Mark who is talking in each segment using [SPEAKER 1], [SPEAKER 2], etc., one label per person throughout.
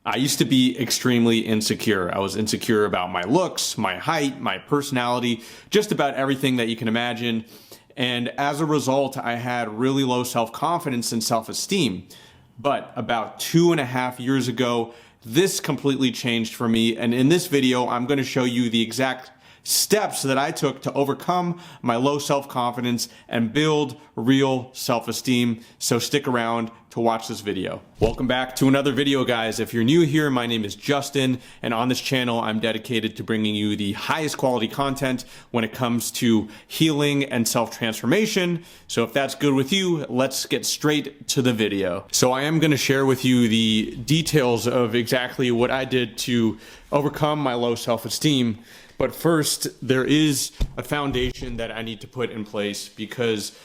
[SPEAKER 1] I used to be extremely insecure. I was insecure about my looks, my height, my personality, just about everything that you can imagine. And as a result, I had really low self-confidence and self-esteem. But about 2.5 years ago, this completely changed for me. And in this video, I'm going to show you the exact steps that I took to overcome my low self-confidence and build real self-esteem. So stick around to watch this video. Welcome back to another video, guys. If you're new here, my name is Justin, and on this channel, I'm dedicated to bringing you the highest quality content when it comes to healing and self-transformation. So if that's good with you, let's get straight to the video. So I am going to share with you the details of exactly what I did to overcome my low self-esteem. But first, there is a foundation that I need to put in place because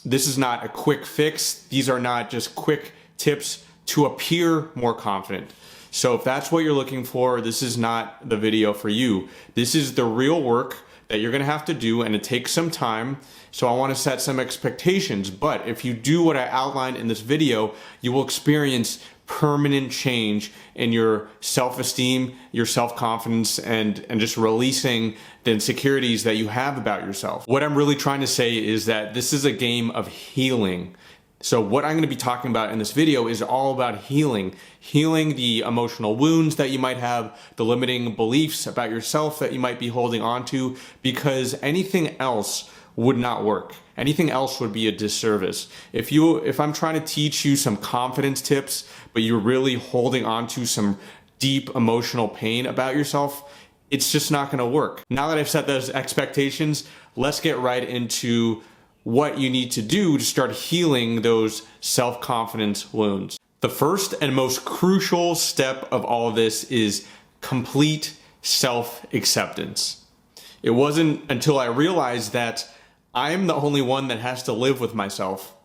[SPEAKER 1] this is not a quick fix. These are not just quick tips to appear more confident. So if that's what you're looking for, this is not the video for you. This is the real work that you're gonna have to do, and it takes some time. So I wanna set some expectations, but if you do what I outlined in this video, you will experience permanent change in your self-esteem, your self-confidence, and just releasing the insecurities that you have about yourself. What I'm really trying to say is that this is a game of healing. So what I'm going to be talking about in this video is all about healing the emotional wounds that you might have, the limiting beliefs about yourself that you might be holding on to, because anything else would not work. Anything else would be a disservice. If I'm trying to teach you some confidence tips, but you're really holding on to some deep emotional pain about yourself, it's just not gonna work. Now that I've set those expectations, let's get right into what you need to do to start healing those self-confidence wounds. The first and most crucial step of all of this is complete self-acceptance. It wasn't until I realized that I'm the only one that has to live with myself.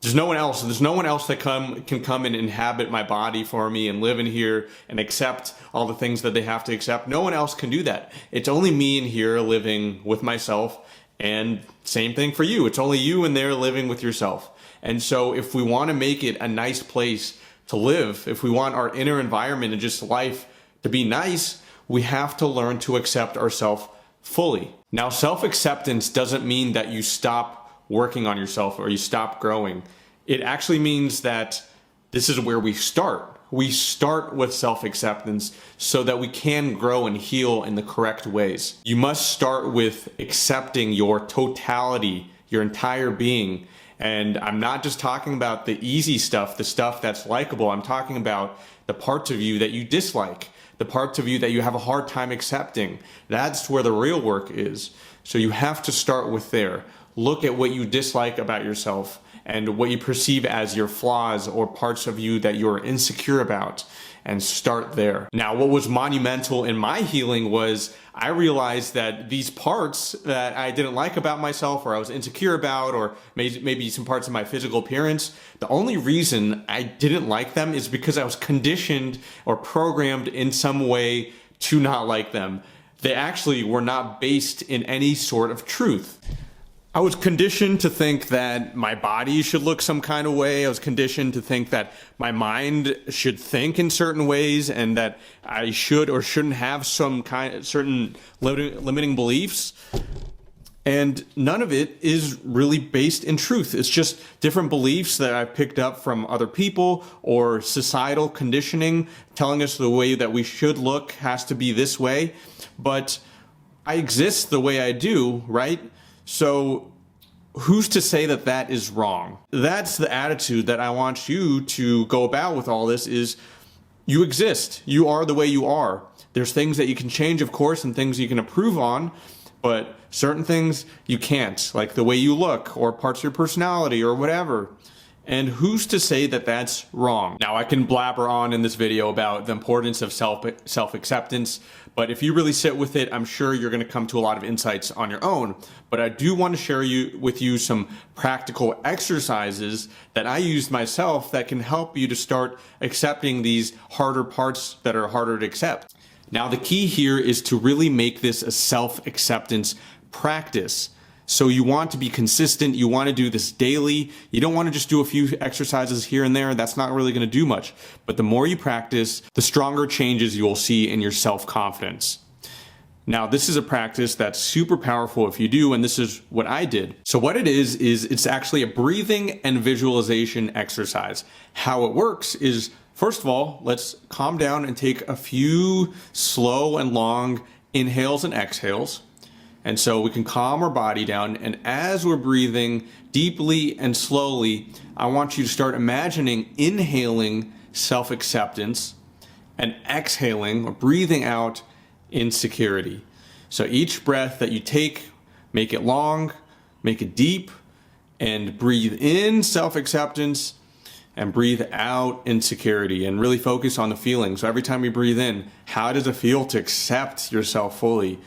[SPEAKER 1] There's no one else. There's no one else that can come and inhabit my body for me and live in here and accept all the things that they have to accept. No one else can do that. It's only me in here living with myself, and same thing for you. It's only you in there living with yourself. And so if we want to make it a nice place to live, if we want our inner environment and just life to be nice, we have to learn to accept ourselves fully. Now, self-acceptance doesn't mean that you stop working on yourself or you stop growing. It actually means that this is where we start. We start with self-acceptance so that we can grow and heal in the correct ways. You must start with accepting your totality, your entire being. And I'm not just talking about the easy stuff, the stuff that's likable. I'm talking about the parts of you that you dislike, the parts of you that you have a hard time accepting. That's where the real work is. So you have to start with there. Look at what you dislike about yourself and what you perceive as your flaws or parts of you that you're insecure about, and start there. Now, what was monumental in my healing was I realized that these parts that I didn't like about myself, or I was insecure about, or maybe some parts of my physical appearance, the only reason I didn't like them is because I was conditioned or programmed in some way to not like them. They actually were not based in any sort of truth. I was conditioned to think that my body should look some kind of way. I was conditioned to think that my mind should think in certain ways, and that I should or shouldn't have certain limiting beliefs. And none of it is really based in truth. It's just different beliefs that I picked up from other people or societal conditioning telling us the way that we should look has to be this way. But I exist the way I do, right? So who's to say that that is wrong? That's the attitude that I want you to go about with all this. Is you exist. You are the way you are. There's things that you can change, of course, and things you can improve on, but certain things you can't, like the way you look or parts of your personality or whatever. And who's to say that that's wrong? Now, I can blabber on in this video about the importance of self-acceptance, but if you really sit with it, I'm sure you're going to come to a lot of insights on your own. But I do want to share with you some practical exercises that I used myself that can help you to start accepting these harder parts that are harder to accept. Now, the key here is to really make this a self-acceptance practice. So you want to be consistent. You want to do this daily. You don't want to just do a few exercises here and there. That's not really going to do much. But the more you practice, the stronger changes you will see in your self-confidence. Now, this is a practice that's super powerful if you do, and this is what I did. So what it is it's actually a breathing and visualization exercise. How it works is, first of all, let's calm down and take a few slow and long inhales and exhales. And so we can calm our body down. And as we're breathing deeply and slowly, I want you to start imagining inhaling self-acceptance and exhaling or breathing out insecurity. So each breath that you take, make it long, make it deep, and breathe in self-acceptance and breathe out insecurity, and really focus on the feeling. So every time you breathe in, how does it feel to accept yourself fully?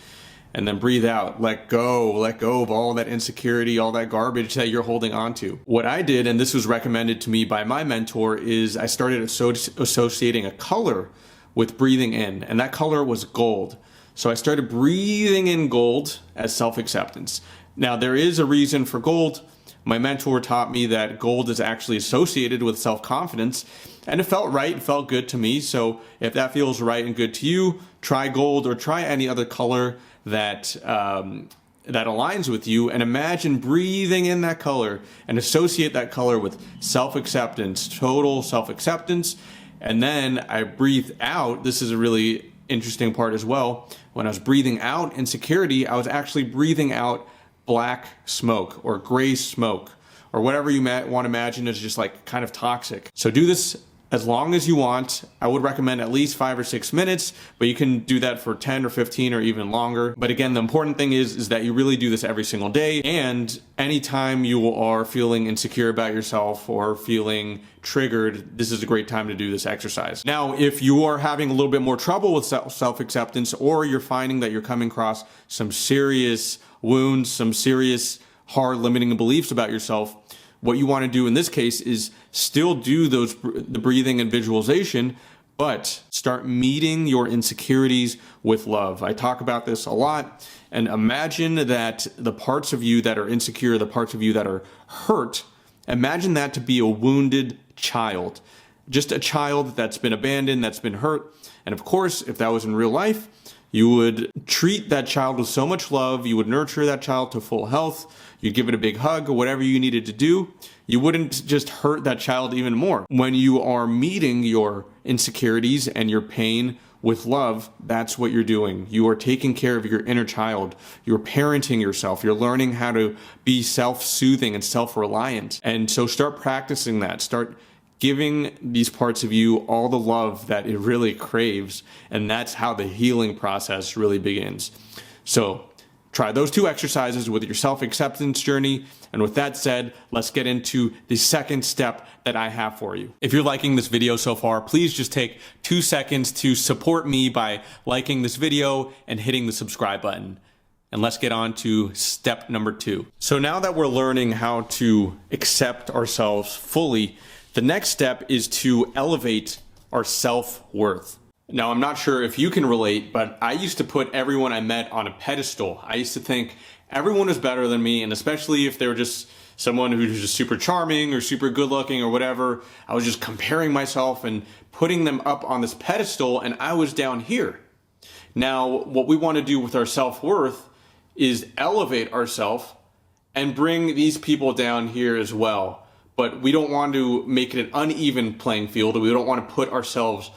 [SPEAKER 1] And then breathe out, let go of all that insecurity, all that garbage that you're holding on to. What I did, and this was recommended to me by my mentor, is I started associating a color with breathing in, and that color was gold. So I started breathing in gold as self-acceptance. Now, there is a reason for gold. My mentor taught me that gold is actually associated with self-confidence, and it felt right, it felt good to me. So if that feels right and good to you, try gold or try any other color that aligns with you, and imagine breathing in that color and associate that color with self-acceptance, total self-acceptance. And then I breathed out. This is a really interesting part as well. When I was breathing out insecurity, I was actually breathing out black smoke or gray smoke or whatever you want to imagine is just like kind of toxic. So do this as long as you want. I would recommend at least 5 or 6 minutes, but you can do that for 10 or 15 or even longer. But again, the important thing is that you really do this every single day. And anytime you are feeling insecure about yourself or feeling triggered, this is a great time to do this exercise. Now, if you are having a little bit more trouble with self-acceptance, or you're finding that you're coming across some serious wounds, some serious hard limiting beliefs about yourself, what you want to do in this case is still do the breathing and visualization, but start meeting your insecurities with love. I talk about this a lot, and imagine that the parts of you that are insecure, the parts of you that are hurt, imagine that to be a wounded child, just a child that's been abandoned, that's been hurt. And of course, if that was in real life, you would treat that child with so much love. You would nurture that child to full health. You'd give it a big hug or whatever you needed to do. You wouldn't just hurt that child even more. When you are meeting your insecurities and your pain with love, that's what you're doing. You are taking care of your inner child. You're parenting yourself. You're learning how to be self-soothing and self-reliant. And so start practicing that. Start giving these parts of you all the love that it really craves. And that's how the healing process really begins. So try those 2 exercises with your self-acceptance journey. And with that said, let's get into the second step that I have for you. If you're liking this video so far, please just take 2 seconds to support me by liking this video and hitting the subscribe button. And let's get on to step number 2. So now that we're learning how to accept ourselves fully, the next step is to elevate our self-worth. Now, I'm not sure if you can relate, but I used to put everyone I met on a pedestal. I used to think everyone was better than me, and especially if they were just someone who was just super charming or super good looking or whatever, I was just comparing myself and putting them up on this pedestal, and I was down here. Now, what we want to do with our self-worth is elevate ourselves and bring these people down here as well. But we don't want to make it an uneven playing field. We don't want to put ourselves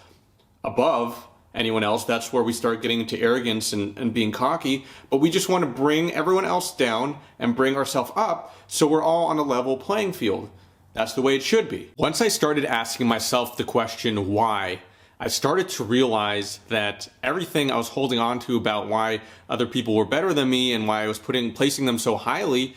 [SPEAKER 1] above anyone else. That's where we start getting into arrogance and being cocky. But we just want to bring everyone else down and bring ourselves up so we're all on a level playing field. That's the way it should be. Once I started asking myself the question, why, I started to realize that everything I was holding on to about why other people were better than me and why I was placing them so highly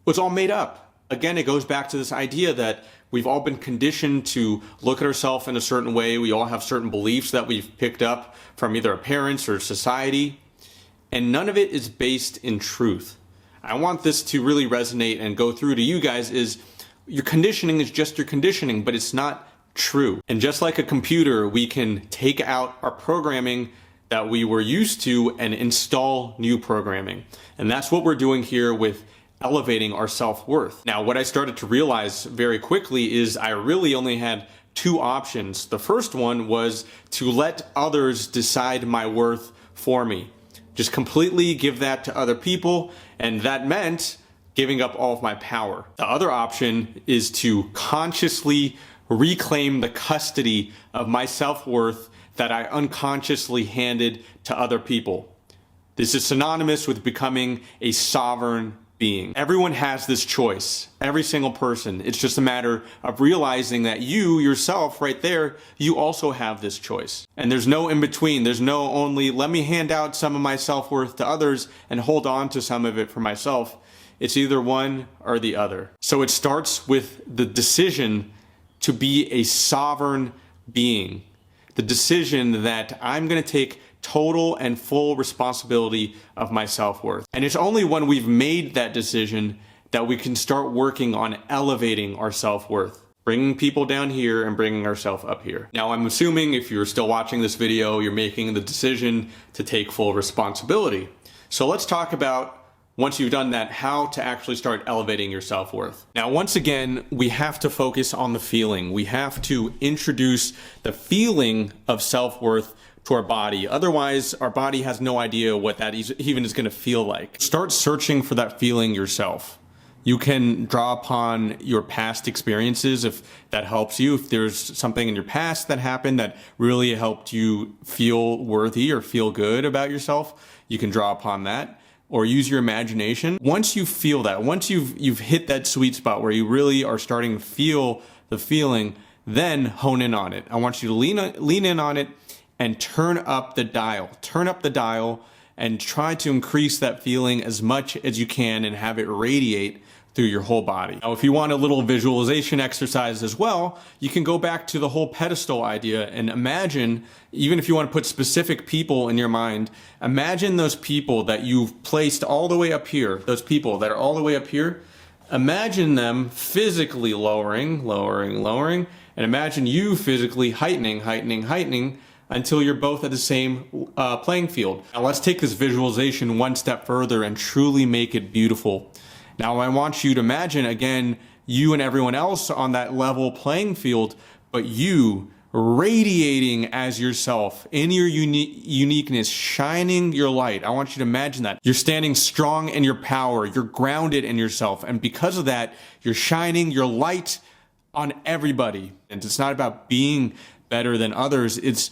[SPEAKER 1] was all made up. Again, it goes back to this idea that we've all been conditioned to look at ourselves in a certain way. We all have certain beliefs that we've picked up from either our parents or society, and none of it is based in truth. I want this to really resonate and go through to you guys is your conditioning is just your conditioning, but it's not true. And just like a computer, we can take out our programming that we were used to and install new programming. And that's what we're doing here with elevating our self-worth. Now, what I started to realize very quickly is I really only had two options. The first one was to let others decide my worth for me. Just completely give that to other people, and that meant giving up all of my power. The other option is to consciously reclaim the custody of my self-worth that I unconsciously handed to other people. This is synonymous with becoming a sovereign being. Everyone has this choice, every single person. It's just a matter of realizing that you yourself right there, you also have this choice. And there's no in between. There's no only let me hand out some of my self-worth to others and hold on to some of it for myself. It's either one or the other. So it starts with the decision to be a sovereign being. The decision that I'm going to take total and full responsibility of my self-worth. And it's only when we've made that decision that we can start working on elevating our self-worth, bringing people down here and bringing ourselves up here. Now, I'm assuming if you're still watching this video, you're making the decision to take full responsibility. So let's talk about, once you've done that, how to actually start elevating your self-worth. Now, once again, we have to focus on the feeling. We have to introduce the feeling of self-worth to our body. Otherwise, our body has no idea what that even is going to feel like. Start searching for that feeling yourself. You can draw upon your past experiences if that helps you. If there's something in your past that happened that really helped you feel worthy or feel good about yourself, you can draw upon that. Or use your imagination. Once you feel that, once you've hit that sweet spot where you really are starting to feel the feeling, then hone in on it. I want you to lean in on it and turn up the dial. Turn up the dial and try to increase that feeling as much as you can and have it radiate through your whole body. Now, if you want a little visualization exercise as well, you can go back to the whole pedestal idea and imagine, even if you want to put specific people in your mind, imagine those people that you've placed all the way up here, those people that are all the way up here, imagine them physically lowering, and imagine you physically heightening, until you're both at the same playing field. Now let's take this visualization one step further and truly make it beautiful. Now I want you to imagine, again, you and everyone else on that level playing field, but you radiating as yourself in your uniqueness, shining your light. I want you to imagine that. You're standing strong in your power. You're grounded in yourself. And because of that, you're shining your light on everybody. And it's not about being better than others. It's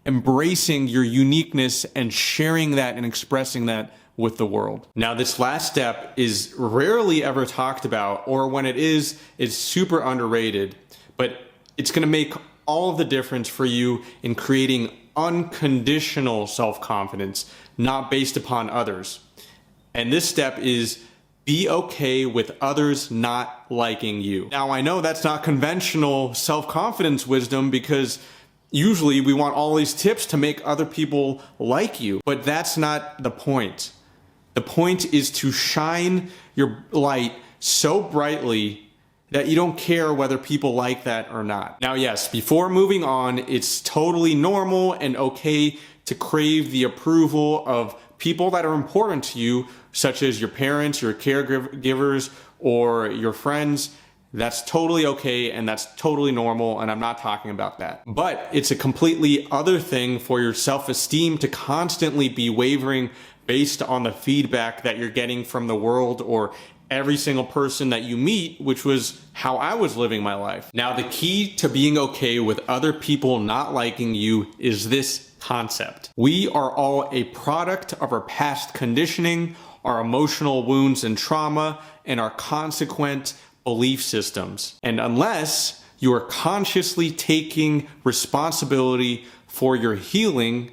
[SPEAKER 1] embracing your uniqueness and sharing that and expressing that with the world. Now, this last step is rarely ever talked about, or when it is, it's super underrated, but it's going to make all of the difference for you in creating unconditional self-confidence, not based upon others. And this step is be okay with others not liking you. Now, I know that's not conventional self-confidence wisdom because usually we want all these tips to make other people like you, but that's not the point. The point is to shine your light so brightly that you don't care whether people like that or not. Now, yes, before moving on, it's totally normal and okay to crave the approval of people that are important to you, such as your parents, your caregivers, or your friends. That's totally okay and that's totally normal, and I'm not talking about that. But it's a completely other thing for your self-esteem to constantly be wavering based on the feedback that you're getting from the world or every single person that you meet, which was how I was living my life. Now, the key to being okay with other people not liking you is this concept. We are all a product of our past conditioning, our emotional wounds and trauma, and our consequent belief systems. And unless you are consciously taking responsibility for your healing,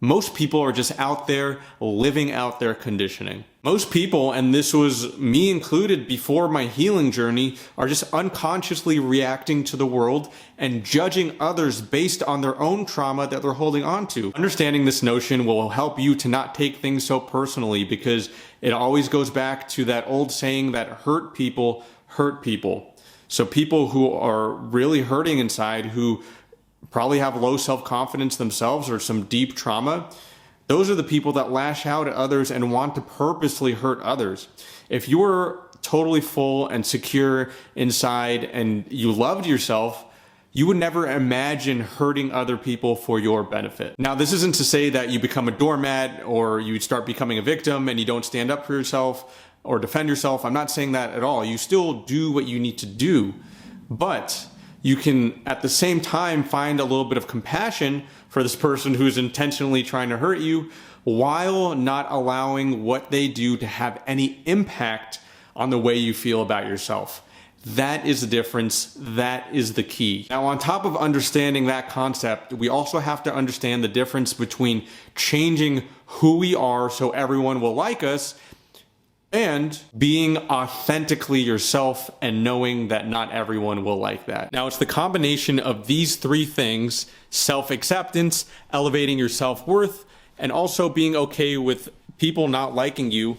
[SPEAKER 1] most people are just out there living out their conditioning. Most people, and this was me included before my healing journey, are just unconsciously reacting to the world and judging others based on their own trauma that they're holding on to. Understanding this notion will help you to not take things so personally, because it always goes back to that old saying that hurt people hurt people. So people who are really hurting inside, who probably have low self-confidence themselves or some deep trauma, those are the people that lash out at others and want to purposely hurt others. If you were totally full and secure inside and you loved yourself, you would never imagine hurting other people for your benefit. Now, this isn't to say that you become a doormat or you start becoming a victim and you don't stand up for yourself or defend yourself. I'm not saying that at all. You still do what you need to do, but you can at the same time find a little bit of compassion for this person who's intentionally trying to hurt you while not allowing what they do to have any impact on the way you feel about yourself. That is the difference. That is the key. Now, on top of understanding that concept, we also have to understand the difference between changing who we are so everyone will like us and being authentically yourself and knowing that not everyone will like that. Now, it's the combination of these three things: self-acceptance, elevating your self-worth, and also being okay with people not liking you,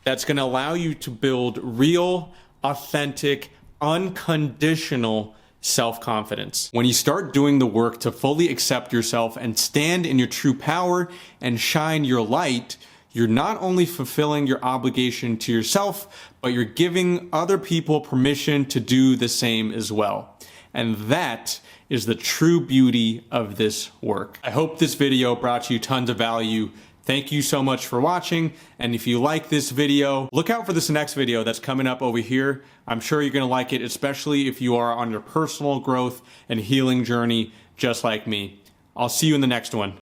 [SPEAKER 1] that's going to allow you to build real, authentic, unconditional self-confidence. When you start doing the work to fully accept yourself and stand in your true power and shine your light, you're not only fulfilling your obligation to yourself, but you're giving other people permission to do the same as well. And that is the true beauty of this work. I hope this video brought you tons of value. Thank you so much for watching. And if you like this video, look out for this next video that's coming up over here. I'm sure you're gonna like it, especially if you are on your personal growth and healing journey just like me. I'll see you in the next one.